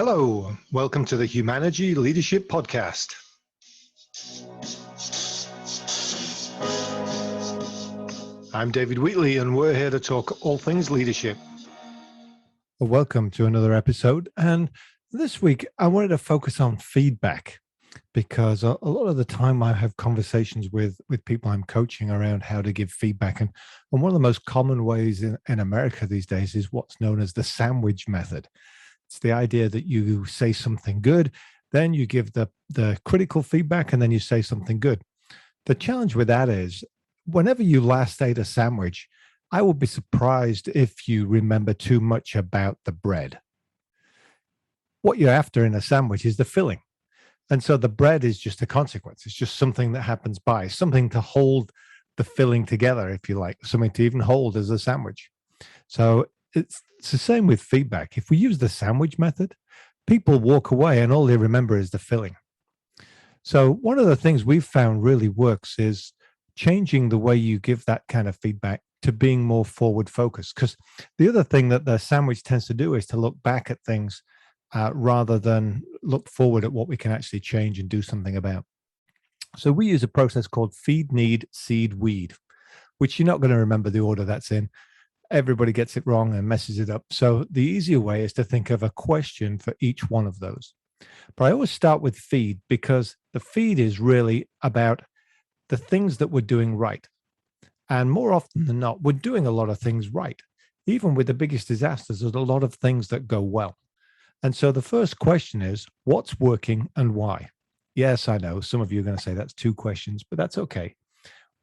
Hello, welcome to the Humanergy Leadership Podcast. I'm David Wheatley, and we're here to talk all things leadership. Well, welcome to another episode. And this week, I wanted to focus on feedback because a lot of the time I have conversations with people I'm coaching around how to give feedback. And one of the most common ways in America these days is what's known as the sandwich method. It's the idea that you say something good, then you give the critical feedback, and then you say something good. The challenge with that is whenever you last ate a sandwich, I will be surprised if you remember too much about the bread. What you're after in a sandwich is the filling. And so the bread is just a consequence. It's just something that happens by, something to hold the filling together, if you like, something to even hold as a sandwich. So it's the same with feedback. If we use the sandwich method, people walk away and all they remember is the filling. So one of the things we've found really works is changing the way you give that kind of feedback to being more forward focused. Because the other thing that the sandwich tends to do is to look back at things rather than look forward at what we can actually change and do something about. So we use a process called feed, need, seed, weed, which you're not going to remember the order that's in. Everybody gets it wrong and messes it up. So the easier way is to think of a question for each one of those. But I always start with feed because the feed is really about the things that we're doing right. And more often than not, we're doing a lot of things right. Even with the biggest disasters, there's a lot of things that go well. And so the first question is, what's working and why? Yes, I know some of you are going to say that's two questions, but that's okay.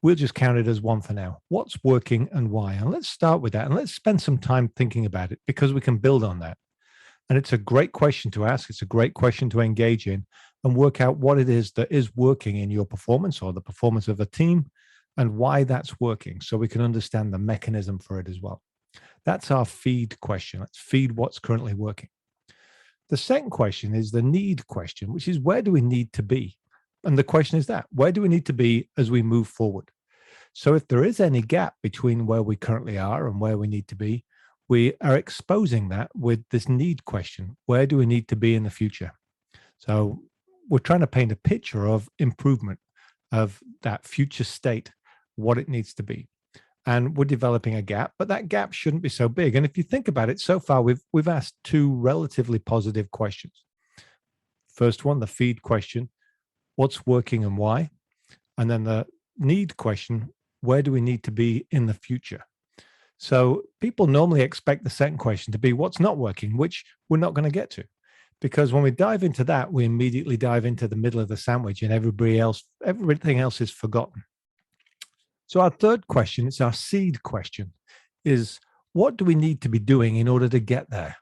We'll just count it as one for now. What's working and why? And let's start with that. And let's spend some time thinking about it because we can build on that. And it's a great question to ask. It's a great question to engage in and work out what it is that is working in your performance or the performance of a team and why that's working so we can understand the mechanism for it as well. That's our feed question. Let's feed what's currently working. The second question is the need question, which is where do we need to be? And the question is that, where do we need to be as we move forward? So if there is any gap between where we currently are and where we need to be, we are exposing that with this need question. Where do we need to be in the future? So we're trying to paint a picture of improvement of that future state, what it needs to be. And we're developing a gap, but that gap shouldn't be so big. And if you think about it, so far we've asked two relatively positive questions. First one, the feed question, what's working and why? And then the need question, where do we need to be in the future? So people normally expect the second question to be what's not working, which we're not going to get to. Because when we dive into that, we immediately dive into the middle of the sandwich and everything else is forgotten. So our third question, it's our seed question, is what do we need to be doing in order to get there?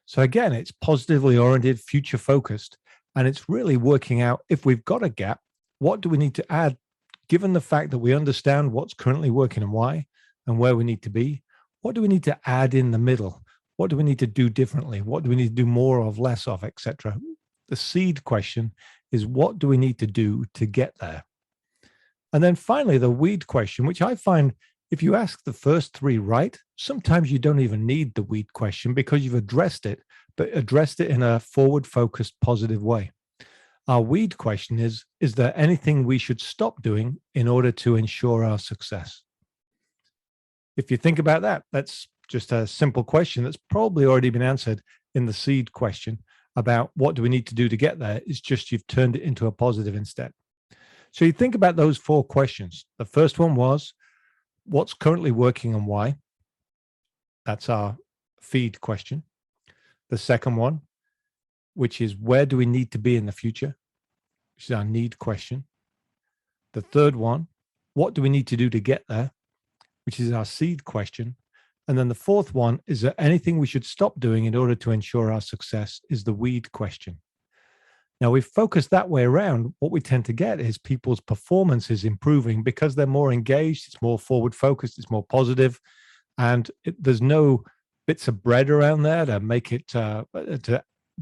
So again, it's positively oriented, future focused, and it's really working out if we've got a gap, what do we need to add, given the fact that we understand what's currently working and why and where we need to be? What do we need to add in the middle? What do we need to do differently? What do we need to do more of, less of, etc.? The seed question is what do we need to do to get there? And then finally, the weed question, which I find if you ask the first three right, sometimes you don't even need the weed question because you've addressed it, but addressed it in a forward-focused, positive way. Our weed question is there anything we should stop doing in order to ensure our success? If you think about that, that's just a simple question that's probably already been answered in the seed question about what do we need to do to get there. It's just you've turned it into a positive instead. So you think about those four questions. The first one was, what's currently working and why? That's our feed question. The second one, which is where do we need to be in the future? Which is our need question. The third one, what do we need to do to get there? Which is our seed question. And then the fourth one, is there anything we should stop doing in order to ensure our success? Is the weed question. Now, we've focused that way around. What we tend to get is people's performance is improving because they're more engaged, it's more forward focused, it's more positive, and there's no bits of bread around there to make it, to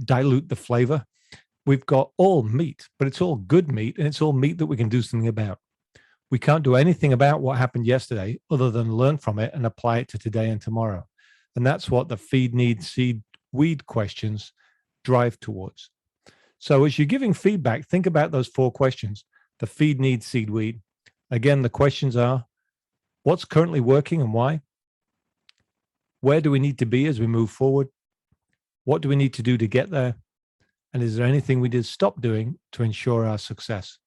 dilute the flavor. We've got all meat, but it's all good meat, and it's all meat that we can do something about. We can't do anything about what happened yesterday other than learn from it and apply it to today and tomorrow. And that's what the feed, need, seed, weed questions drive towards. So as you're giving feedback, think about those 4 questions. The feed, need, seed, weed. Again, the questions are, what's currently working and why? Where do we need to be as we move forward? What do we need to do to get there? And is there anything we did stop doing to ensure our success?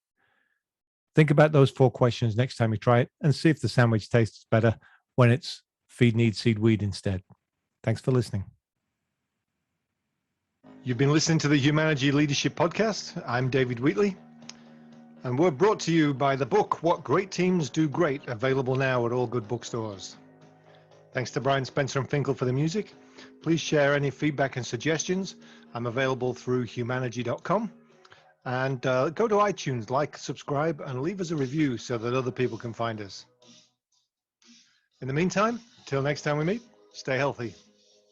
Think about those 4 questions next time you try it and see if the sandwich tastes better when it's feed, need, seed, weed instead. Thanks for listening. You've been listening to the Humanergy Leadership Podcast. I'm David Wheatley, and we're brought to you by the book, What Great Teams Do Great, available now at all good bookstores. Thanks to Brian Spencer and Finkel for the music. Please share any feedback and suggestions. I'm available through humanergy.com. And go to iTunes, like, subscribe, and leave us a review so that other people can find us. In the meantime, till next time we meet, stay healthy.